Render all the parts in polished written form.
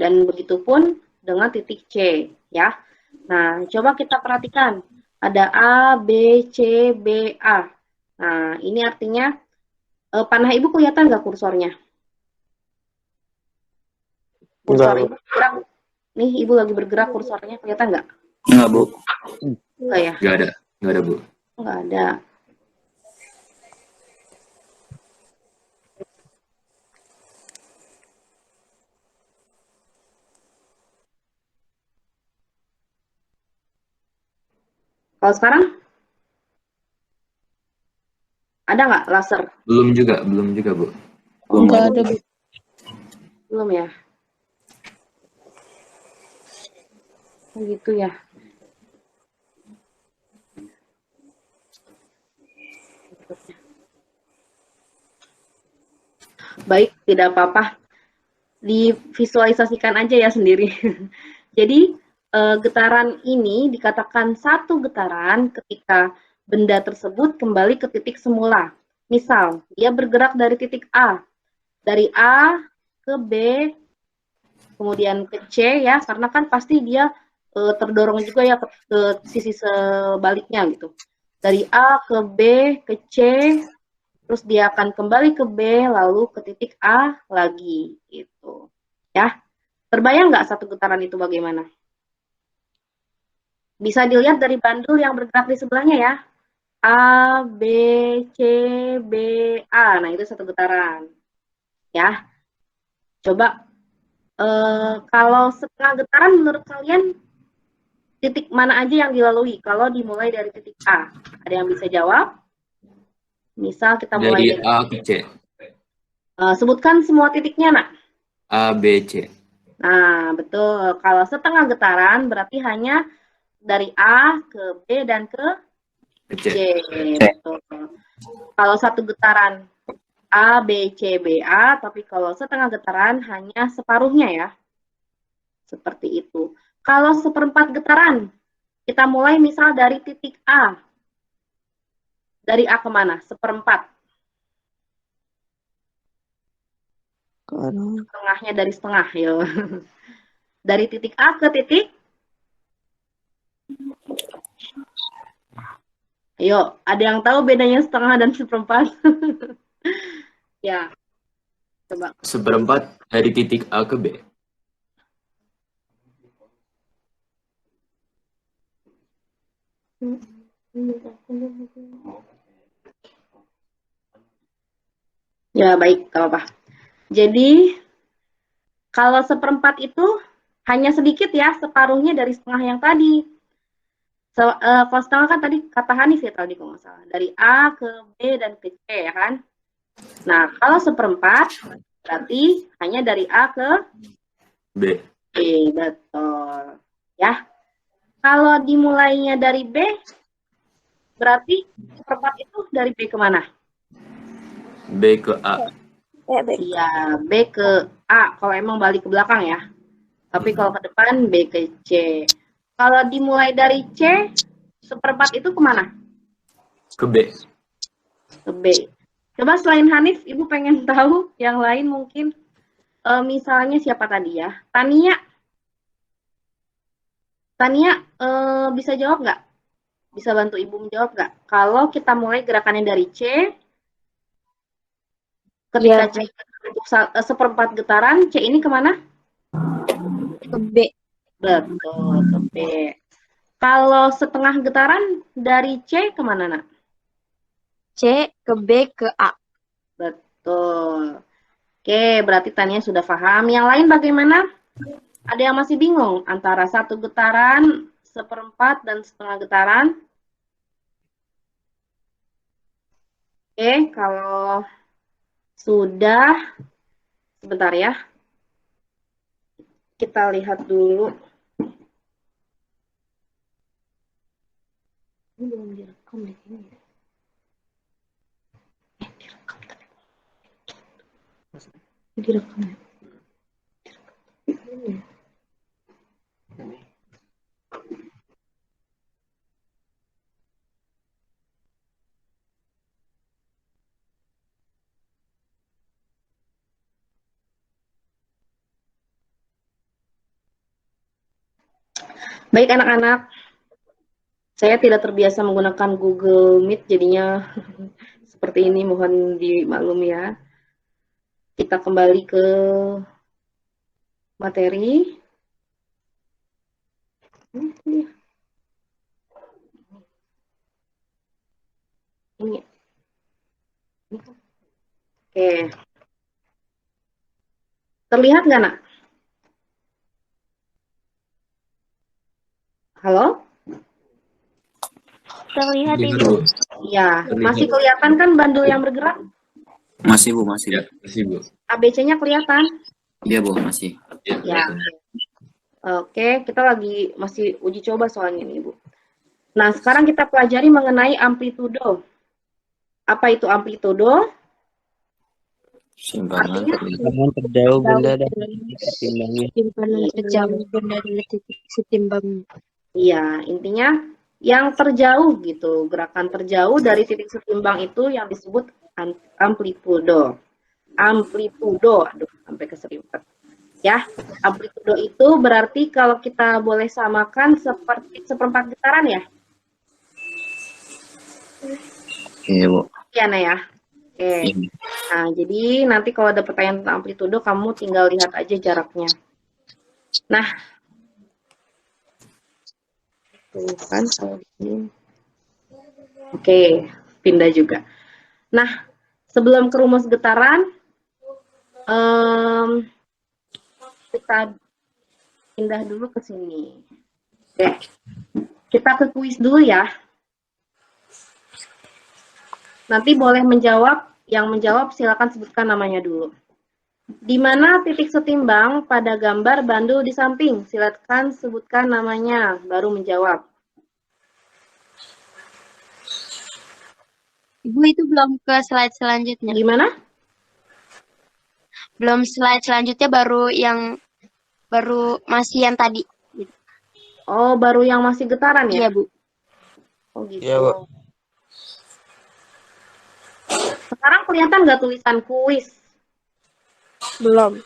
Dan begitu pun dengan titik C, ya. Nah, coba kita perhatikan. Ada A, B, C, B, A. Nah, ini artinya panah ibu kelihatan nggak kursornya? Kursor Enggak, ibu bergerak. Nih, ibu lagi bergerak kursornya, kelihatan nggak? Enggak, Bu. Enggak ya? Enggak ada. Enggak ada, Bu. Enggak ada. Kalau sekarang, ada nggak laser? Belum juga, Bu. Enggak ada, Bu. Belum ya? Begitu ya. Baik, tidak apa-apa. Divisualisasikan aja ya sendiri. Jadi, getaran ini dikatakan satu getaran ketika benda tersebut kembali ke titik semula. Misal, dia bergerak dari titik A. Dari A ke B, kemudian ke C ya, karena kan pasti dia terdorong juga ya ke sisi sebaliknya gitu. Dari A ke B ke C, terus dia akan kembali ke B, lalu ke titik A lagi gitu. Ya, terbayang nggak satu getaran itu bagaimana? Bisa dilihat dari bandul yang bergerak di sebelahnya ya. A, B, C, B, A. Nah, itu satu getaran. Ya, coba kalau setengah getaran menurut kalian titik mana aja yang dilalui kalau dimulai dari titik A? Ada yang bisa jawab? Misal kita mulai Dari dari A ke C. sebutkan semua titiknya, nak. A, B, C. Nah, betul. Kalau setengah getaran berarti hanya dari A ke B dan ke Ke C. C. Betul. Kalau satu getaran A, B, C, B, A, tapi kalau setengah getaran hanya separuhnya ya. Seperti itu. Kalau seperempat getaran, kita mulai misal dari titik A. Dari A kemana? Seperempat. Setengahnya dari setengah. Yo. Dari titik A ke titik. Ayo, ada yang tahu bedanya setengah dan seperempat? Ya, coba. Seperempat dari titik A ke B. Ya, baik, gak apa-apa. Jadi, kalau seperempat itu hanya sedikit ya, separuhnya dari setengah yang tadi. Kalau setengah kan tadi kata Hanif ya tadi kalau nggak salah. Dari A ke B dan ke C ya kan. Nah, kalau seperempat berarti hanya dari A ke B. B. Betul. Ya. Kalau dimulainya dari B, berarti seperempat itu dari B kemana? B ke A. Iya, B ke A kalau emang balik ke belakang ya. Tapi kalau ke depan B ke C. Kalau dimulai dari C, seperempat itu kemana? Ke B. Ke B. Coba selain Hanif, Ibu pengen tahu yang lain mungkin. Misalnya siapa tadi ya? Tania. Tania bisa jawab nggak? Bisa bantu Ibu menjawab nggak? Kalau kita mulai gerakannya dari C, ketika C untuk seperempat getaran, C ini kemana? Ke B. Betul, ke B. Kalau setengah getaran dari C kemana, nak? C ke B ke A. Betul. Oke, berarti Tania sudah paham. Yang lain bagaimana? Ada yang masih bingung antara satu getaran, seperempat, dan setengah getaran? Oke, kalau sudah, sebentar ya. Kita lihat dulu. Ini belum direkam deh ini. Direkam tadi. Direkam ya. Ini. Baik anak-anak, saya tidak terbiasa menggunakan Google Meet, jadinya seperti ini, mohon dimaklum ya. Kita kembali ke materi. Ini. Oke. Terlihat nggak, nak? Halo? Terlihat Terlihat, Ibu. Bu. Ya, Terlihat. masih kelihatan kan bandul yang bergerak? Masih Bu, masih. Ya, masih, Bu. ABC-nya kelihatan? Iya Bu, masih. Ya, Ya. Oke, kita lagi masih uji coba soalnya nih, Bu. Nah, sekarang kita pelajari mengenai amplitudo. Apa itu amplitudo? Simpangan Artinya? terlihat. Simpangan terjauh benda dan titik setimbangnya. Simpanan terjauh benda dari titik setimbang. Iya, intinya yang terjauh gitu. Gerakan terjauh dari titik setimbang itu yang disebut amplitudo. Amplitudo, aduh, sampai keserimpet. Ya, amplitudo itu berarti kalau kita boleh samakan seperti seperempat getaran ya? Iya Bu. Iya, Nah ya. Oke. Nah, jadi nanti kalau ada pertanyaan tentang amplitudo, kamu tinggal lihat aja jaraknya. Nah, tuh kan kalau ini. Oke, pindah juga. Nah, sebelum ke rumus getaran, kita pindah dulu ke sini. Oke, kita ke kuis dulu ya. Nanti boleh menjawab, yang menjawab silakan sebutkan namanya dulu. Di mana titik setimbang pada gambar bandul di samping? Silakan sebutkan namanya, baru menjawab. Ibu itu belum ke slide selanjutnya. Gimana? Belum slide selanjutnya baru masih yang tadi. Oh, baru yang masih getaran ya? Iya, Bu. Oh gitu. Iya, Bu. Sekarang kelihatan nggak tulisan kuis? Belum.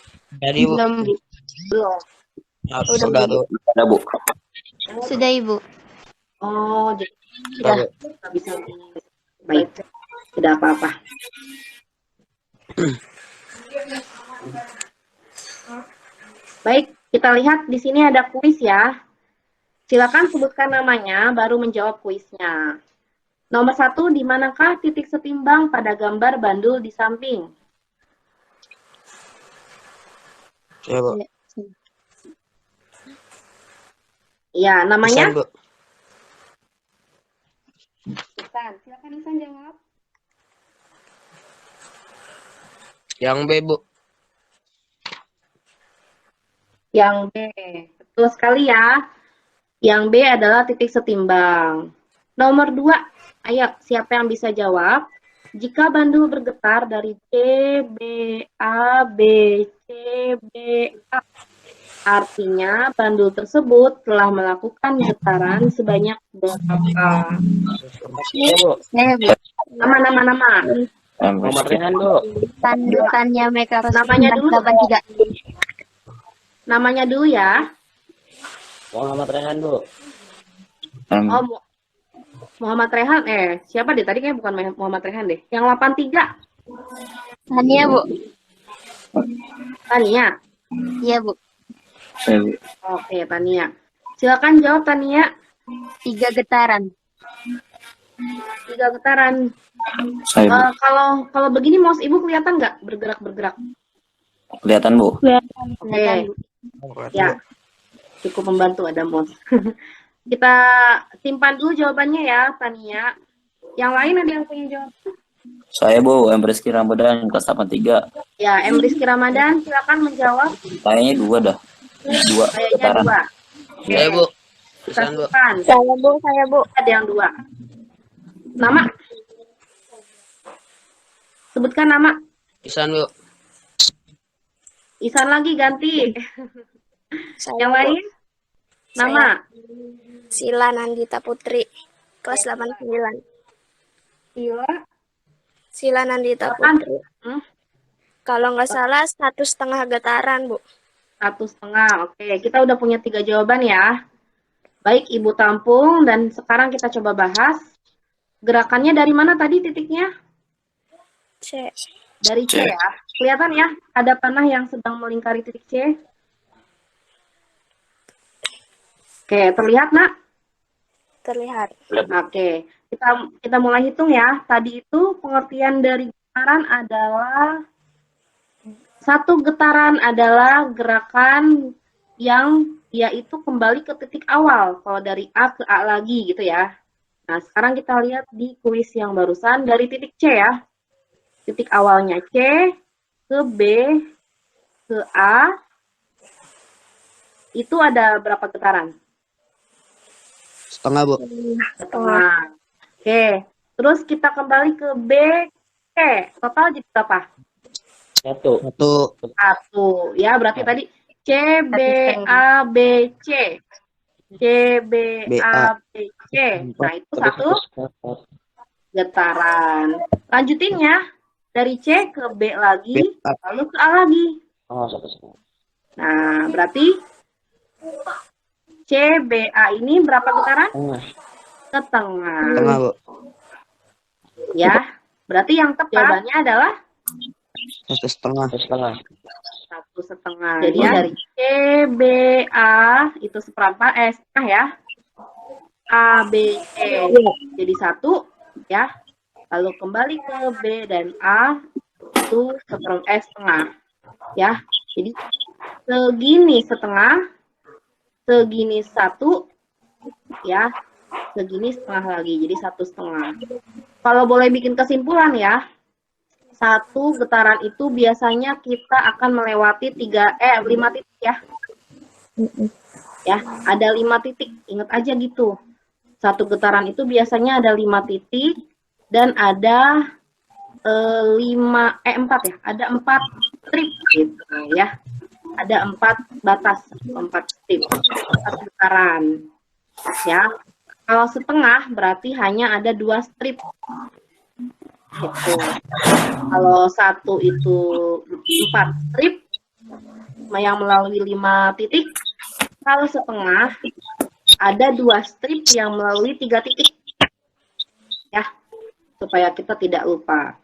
Jadi Bu, Belum, Bu. Belum. harus Udah, sudah tuh. Ada Bu. Sudah, Ibu. Oh, jadi Sudah. nggak bisa. Baik, tidak apa-apa. Baik, kita lihat di sini ada kuis ya. Silakan sebutkan namanya, baru menjawab kuisnya. Nomor 1, di manakah titik setimbang pada gambar bandul di samping? Iya Bu. Ya, namanya? Isan, Bu. Isan. Silakan Isan jawab. Yang B Bu. Yang B. Betul sekali ya. Yang B adalah titik setimbang. Nomor 2, ayo siapa yang bisa jawab? Jika bandul bergetar dari C, B, A, B, C, B, A, artinya bandul tersebut telah melakukan getaran sebanyak berapa? Iya Bu. Saya, Bu. Nama. Muhammad Rehan Bu. Tandanya mereka harus Namanya dulu. 83. Namanya dulu ya. Muhammad Rehan Bu. Oh, Muhammad Rehan. Siapa deh? Tadi kayaknya bukan Muhammad Rehan deh. Yang 83. Tania, Bu. Tania. Iya, Bu. Saya Bu. Oke, Tania. Silakan jawab, Tania. 3 getaran. 3 getaran. Saya Bu. Kalau begini mouse ibu kelihatan nggak bergerak? Kelihatan Bu. Oke. Ya, cukup membantu ada mouse. Kita simpan dulu jawabannya ya, Tania. Yang lain ada yang punya jawaban? Saya Bu, M. Rizky Ramadan kelas 83. Ya, M. Rizky Ramadan, silakan menjawab. Kayaknya 2 dah. 2 Kayaknya getaran. 2. Oke, Saya Bu. kita Isan Bu. simpan. Saya, Bu. Ada yang 2. Nama? Sebutkan nama. Isan Bu. Isan lagi ganti. Yang lain? Nama? Sila Nandita Putri, kelas 89. Sila Nandita Silakan. Putri. Hmm? Kalau nggak salah 1,5 getaran, Bu. 1,5. Oke, kita udah punya 3 jawaban ya. Baik, Ibu tampung dan sekarang kita coba bahas. Gerakannya dari mana tadi titiknya? C. Dari C ya. Kelihatan ya, ada panah yang sedang melingkari titik C. Oke, terlihat nak? Terlihat. Oke, kita mulai hitung ya. Tadi itu pengertian dari getaran adalah satu getaran adalah gerakan yang dia itu kembali ke titik awal. Kalau dari A ke A lagi gitu ya. Nah, sekarang kita lihat di kuis yang barusan dari titik C ya. Titik awalnya C ke B ke A itu ada berapa getaran? Setengah, Bu. Setengah. Oke, terus kita kembali ke B, C. Total jadi berapa? 1. 1. 1. Ya, berarti tadi C, B, A, B, C. C, B, A, B, C. Nah, itu 1 getaran. Lanjutin ya. Dari C ke B lagi, lalu ke A lagi. Oh, 1,5. Nah, berarti C, B, A ini berapa getaran? Setengah. Setengah, Bu. Ya, berarti yang tepat jawabannya adalah 1,5. 1,5. 1,5. Jadi dari C, B, A itu seperempat, setengah ya. A, B, C jadi 1 ya. Lalu kembali ke B dan A itu setengah ya. Jadi segini setengah, segini 1 ya, segini setengah lagi, jadi 1,5. Kalau boleh bikin kesimpulan ya, satu getaran itu biasanya kita akan melewati 5 titik ya. Ya, ada 5 titik, ingat aja gitu. Satu getaran itu biasanya ada 5 titik dan ada 4 ya, ada 4 strip gitu ya. Ada 4 batas, 4 strip, 4 getaran. Ya. Kalau setengah berarti hanya ada 2 strip. Gitu. Kalau 1 itu 4 strip yang melalui 5 titik. Kalau setengah ada 2 strip yang melalui 3 titik. Ya, supaya kita tidak lupa.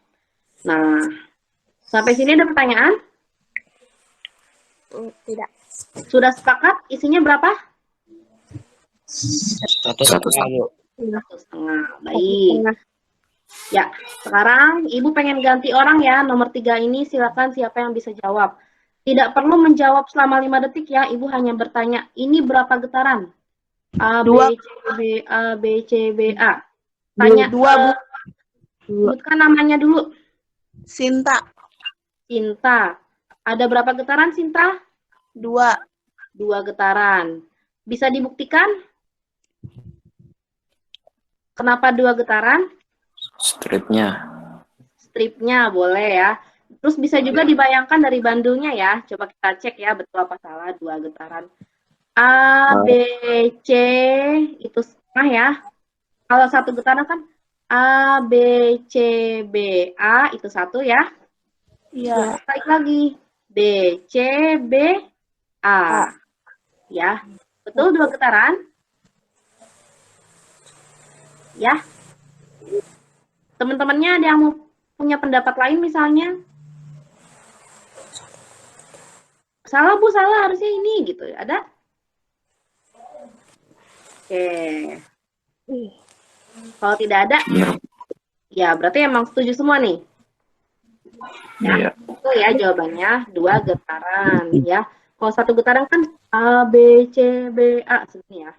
Nah, sampai sini ada pertanyaan? Tidak. Sudah sepakat isinya berapa? 1,5, Bu. 1,5. Baik. Ya, sekarang Ibu pengen ganti orang ya. Nomor 3 ini silakan siapa yang bisa jawab. Tidak perlu menjawab selama 5 detik ya. Ibu hanya bertanya, ini berapa getaran? A, B, C, B, A, B, C, B, A. Tanya 2, Bu. Sebutkan namanya dulu. Sinta. Sinta. Ada berapa getaran, Sinta? 2. 2 getaran. Bisa dibuktikan? Kenapa 2 getaran? Stripnya. Stripnya boleh ya. Terus bisa juga dibayangkan dari bandulnya ya. Coba kita cek ya, betul apa salah 2 getaran. A, B, C itu setengah ya. Kalau 1 getaran kan A, B, C, B, A itu 1 ya. Iya. Balik lagi. B, C, B, A. Ya. Betul 2 getaran? Ya. Teman-temannya ada yang mau punya pendapat lain misalnya? Salah Bu, salah harusnya ini gitu. Ada? Oke. Kalau tidak ada, ya berarti emang setuju semua nih. Ya, Iya. itu ya jawabannya 2 getaran ya. Kalau 1 getaran kan A, B, C, B, A segini ya.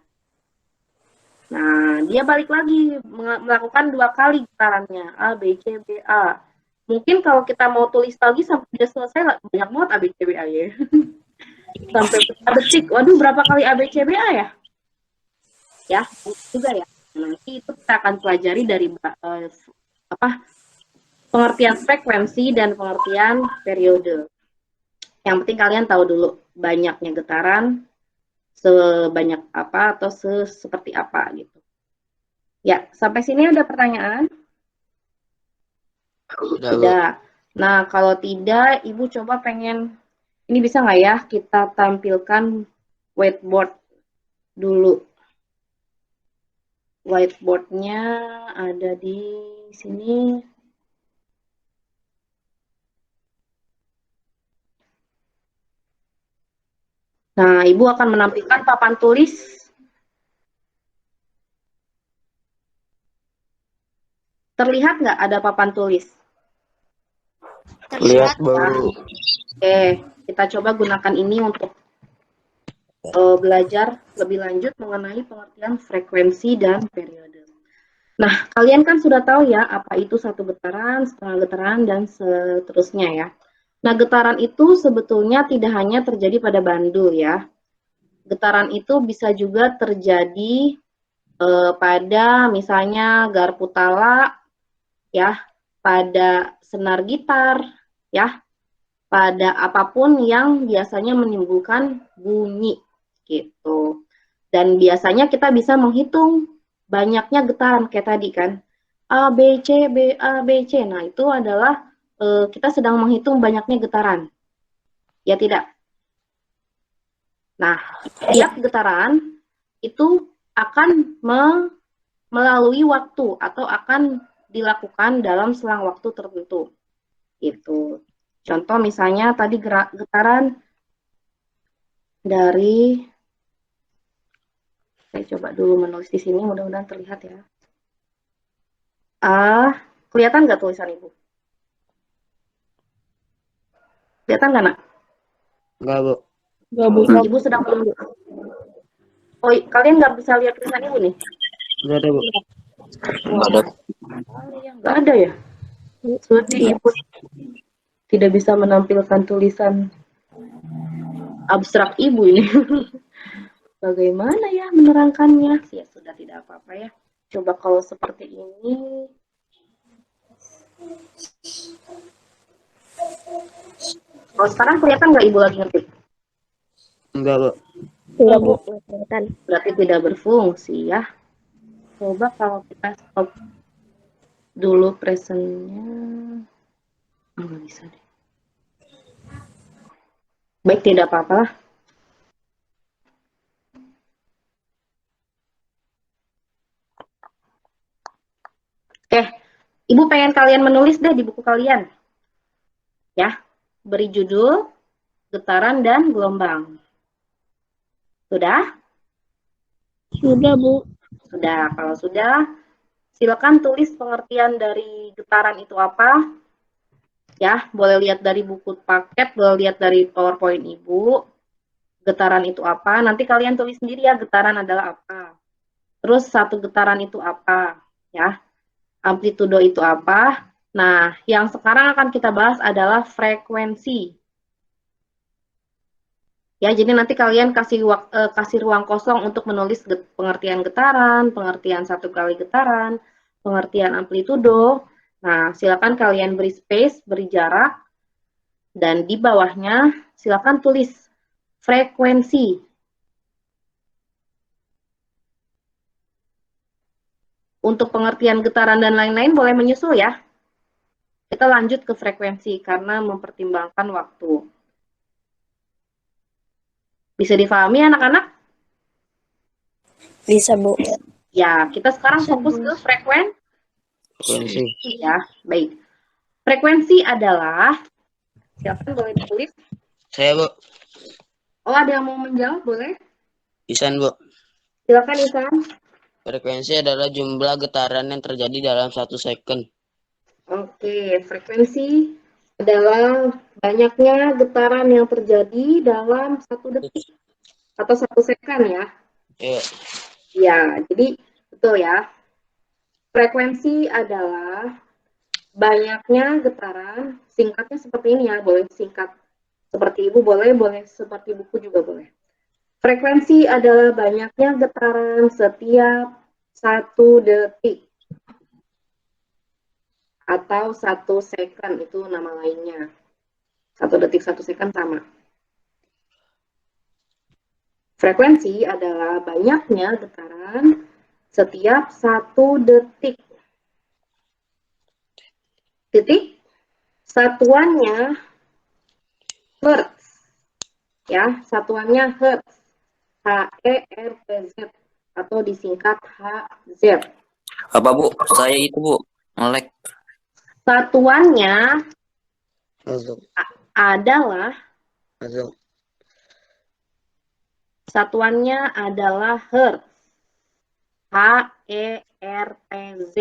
Nah, dia balik lagi melakukan 2 kali getarannya A, B, C, B, A. Mungkin kalau kita mau tulis lagi sampai dia selesai banyak banget A, B, C, B, A ya. Sampai detik. Waduh, berapa kali A, B, C, B, A ya? Ya, juga ya. Nanti itu kita akan pelajari dari pengertian frekuensi dan pengertian periode. Yang penting kalian tahu dulu banyaknya getaran, sebanyak apa atau seperti apa gitu. Ya, sampai sini ada pertanyaan? Tidak. Nah, kalau tidak, Ibu coba pengen, ini bisa nggak ya kita tampilkan whiteboard dulu. Whiteboard-nya ada di sini. Nah, Ibu akan menampilkan papan tulis. Terlihat nggak ada papan tulis? Lihat, Bu. Oke, kita coba gunakan ini untuk belajar lebih lanjut mengenai pengertian frekuensi dan periode. Nah, kalian kan sudah tahu ya apa itu satu getaran, setengah getaran, dan seterusnya ya. Nah, getaran itu sebetulnya tidak hanya terjadi pada bandul ya. Getaran itu bisa juga terjadi pada misalnya garpu tala, ya, pada senar gitar, ya, pada apapun yang biasanya menimbulkan bunyi gitu. Dan biasanya kita bisa menghitung banyaknya getaran kayak tadi kan. A, B, C, B, A, B, C. Nah, itu adalah kita sedang menghitung banyaknya getaran. Ya tidak? Nah, setiap getaran itu akan melalui waktu atau akan dilakukan dalam selang waktu tertentu. Itu. Contoh misalnya tadi getaran dari, saya coba dulu menulis di sini, mudah-mudahan terlihat ya. Kelihatan nggak tulisan Ibu? Kelihatan nggak, Nak? Enggak, Bu. Ibu sedang menunggu. Oh, kalian nggak bisa lihat tulisan Ibu nih? Enggak ada, Bu. Nggak ada. Nggak ada ya? Berarti Ibu tidak bisa menampilkan tulisan abstrak Ibu ini. Bagaimana ya menerangkannya? Ya sudah, tidak apa-apa ya. Coba kalau seperti ini. Oh, sekarang kelihatan nggak Ibu lagi ngetik? Enggak, Bu. Enggak, Bu. Kelihatan. Berarti tidak berfungsi ya. Coba kalau kita stop dulu presentnya. Oh, nggak bisa deh. Baik, tidak apa-apa lah. Oke, Ibu pengen kalian menulis deh di buku kalian. Ya, beri judul, getaran, dan gelombang. Sudah? Sudah, Bu. Sudah. Kalau sudah, silakan tulis pengertian dari getaran itu apa. Ya, boleh lihat dari buku paket, boleh lihat dari PowerPoint Ibu. Getaran itu apa? Nanti kalian tulis sendiri ya, getaran adalah apa. Terus satu getaran itu apa, ya. Amplitudo itu apa? Nah, yang sekarang akan kita bahas adalah frekuensi. Ya, jadi nanti kalian kasih ruang kosong untuk menulis pengertian getaran, pengertian satu kali getaran, pengertian amplitudo. Nah, silakan kalian beri space, beri jarak, dan di bawahnya silakan tulis frekuensi. Untuk pengertian getaran dan lain-lain boleh menyusul ya. Kita lanjut ke frekuensi karena mempertimbangkan waktu. Bisa difahami anak-anak? Bisa, Bu. Ya, kita sekarang fokus ke Frekuensi. ya, baik. Frekuensi adalah, silakan boleh ditulis. Saya, Bu. Oh, ada yang mau menjawab, boleh? Isan, Bu. Silakan, Isan. Frekuensi adalah jumlah getaran yang terjadi dalam 1 second. Oke, frekuensi adalah banyaknya getaran yang terjadi dalam 1 detik atau 1 second ya. Iya. Ya, jadi betul ya. Frekuensi adalah banyaknya getaran, singkatnya seperti ini ya, boleh singkat seperti Ibu boleh, boleh seperti buku juga boleh. Frekuensi adalah banyaknya getaran setiap 1 detik atau 1 second, itu nama lainnya. 1 detik, 1 second sama. Frekuensi adalah banyaknya getaran setiap 1 detik. Titik, satuannya hertz. Ya, satuannya hertz. H-E-R-T-Z. atau disingkat Hz. Apa Bu? Saya itu Bu, ngelek. Satuannya Masuk. adalah Masuk. Hertz. Hertz.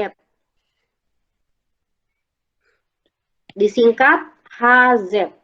Disingkat Hz.